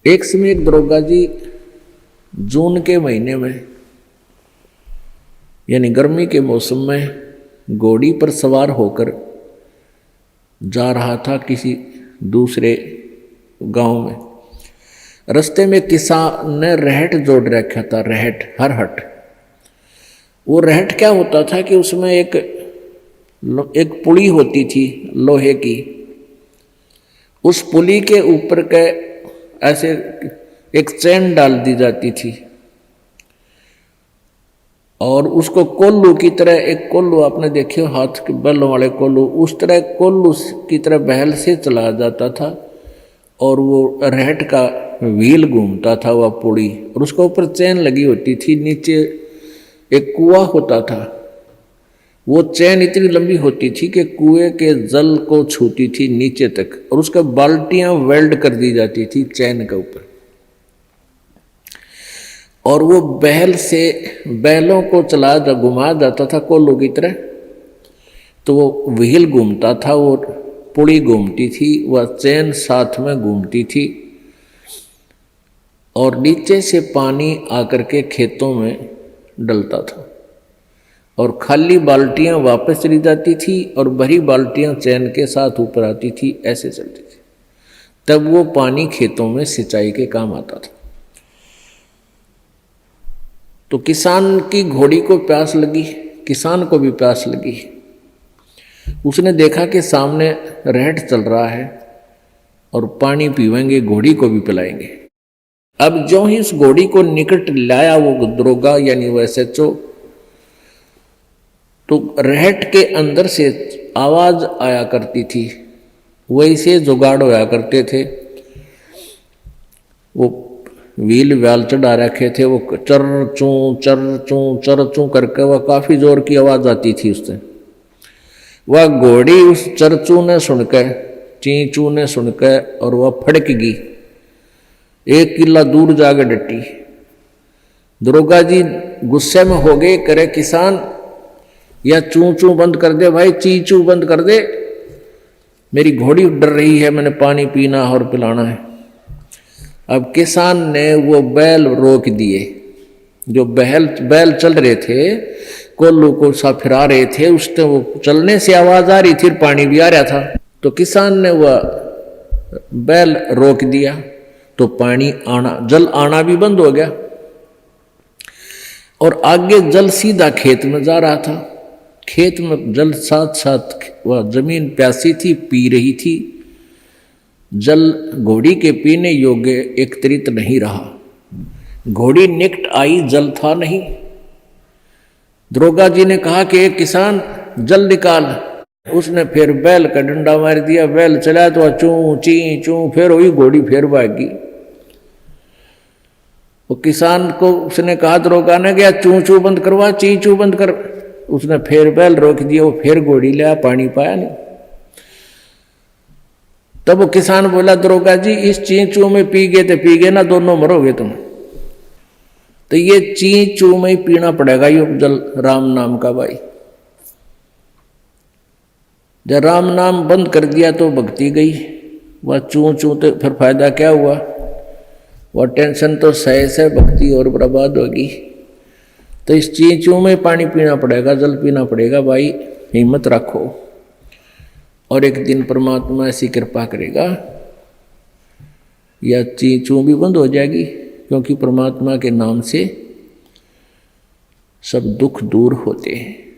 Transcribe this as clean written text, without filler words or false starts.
एक समय एक दरोगा जी जून के महीने में यानी गर्मी के मौसम में घोड़ी पर सवार होकर जा रहा था किसी दूसरे गांव में। रास्ते में किसान ने रहट जोड़ रखा था, रहट हरहट। वो रहट क्या होता था कि उसमें एक पुली होती थी लोहे की। उस पुली के ऊपर के ऐसे एक चैन डाल दी जाती थी और उसको कोल्लू की तरह, एक कोल्लू आपने देखे हो हाथ के बैलों वाले कोल्लू, उस तरह कोल्लू की तरह बहल से चलाया जाता था और वो रहट का व्हील घूमता था वह पुड़ी, और उसके ऊपर चैन लगी होती थी। नीचे एक कुआं होता था, वो चैन इतनी लंबी होती थी कि कुएं के जल को छूती थी नीचे तक, और उसका बाल्टियां वेल्ड कर दी जाती थी चैन के ऊपर। और वो बैल से बैलों को चला घुमाया जाता था कोल्लू की तरह, तो वो व्हील घूमता था, वो पुड़ी घूमती थी, वह चैन साथ में घूमती थी, और नीचे से पानी आकर के खेतों में डलता था और खाली बाल्टियां वापस चली जाती थी और भरी बाल्टियां चैन के साथ ऊपर आती थी, ऐसे चलती थी। तब वो पानी खेतों में सिंचाई के काम आता था। तो किसान की घोड़ी को प्यास लगी, किसान को भी प्यास लगी। उसने देखा कि सामने रहट चल रहा है और पानी पीवेंगे, घोड़ी को भी पिलाएंगे। अब जो ही उस घोड़ी को निकट लाया वो दरोगा यानी वो SHO, तो रहट के अंदर से आवाज आया करती थी, वैसे जुगाड़ होया करते थे। वो व्हील व्याल चढ़ा रखे थे, वो चर चू करके वह काफी जोर की आवाज आती थी उससे। वह घोड़ी उस चरचू ने सुनकर, चींचू ने सुनकर, और वह फड़क गई, एक किला दूर जाकर डटी। दरोगा जी गुस्से में हो गए, करे किसान या चू चू बंद कर दे भाई, ची चू बंद कर दे, मेरी घोड़ी डर रही है, मैंने पानी पीना और पिलाना है। अब किसान ने वो बैल रोक दिए, जो बैल चल रहे थे, कोल्लू को सा फिरा रहे थे, उससे वो चलने से आवाज आ रही थी, पानी भी आ रहा था। तो किसान ने वह बैल रोक दिया, तो पानी आना, जल आना भी बंद हो गया और आगे जल सीधा खेत में जा रहा था। खेत में जल साथ साथ वह जमीन प्यासी थी, पी रही थी। जल घोड़ी के पीने योग्य एकत्रित नहीं रहा। घोड़ी निकट आई, जल था नहीं। दरोगा जी ने कहा कि एक किसान जल निकाल। उसने फिर बैल का डंडा मार दिया, बैल चला तो चू ची चू, फिर वही घोड़ी फिर भागी। वो किसान को उसने कहा, दरोगा ने गया चू चू बंद करवा, ची चू बंद कर। उसने फिर बैल रोक दिया, वो फिर घोड़ी लिया, पानी पाया नहीं। तब वो किसान बोला, दरोगा जी इस ची चू में पी गए तो पी गए ना, दोनों मरोगे तुम। तो ये ची चू में ही पीना पड़ेगा ये जल, राम नाम का भाई। जब राम नाम बंद कर दिया तो भक्ति गई, वह चू चू तो फिर फायदा क्या हुआ, वह टेंशन तो सहे से भक्ति और बर्बाद होगी। तो इस ची चू में पानी पीना पड़ेगा, जल पीना पड़ेगा भाई, हिम्मत रखो और एक दिन परमात्मा ऐसी कृपा करेगा या ची चू भी बंद हो जाएगी, क्योंकि परमात्मा के नाम से सब दुख दूर होते हैं।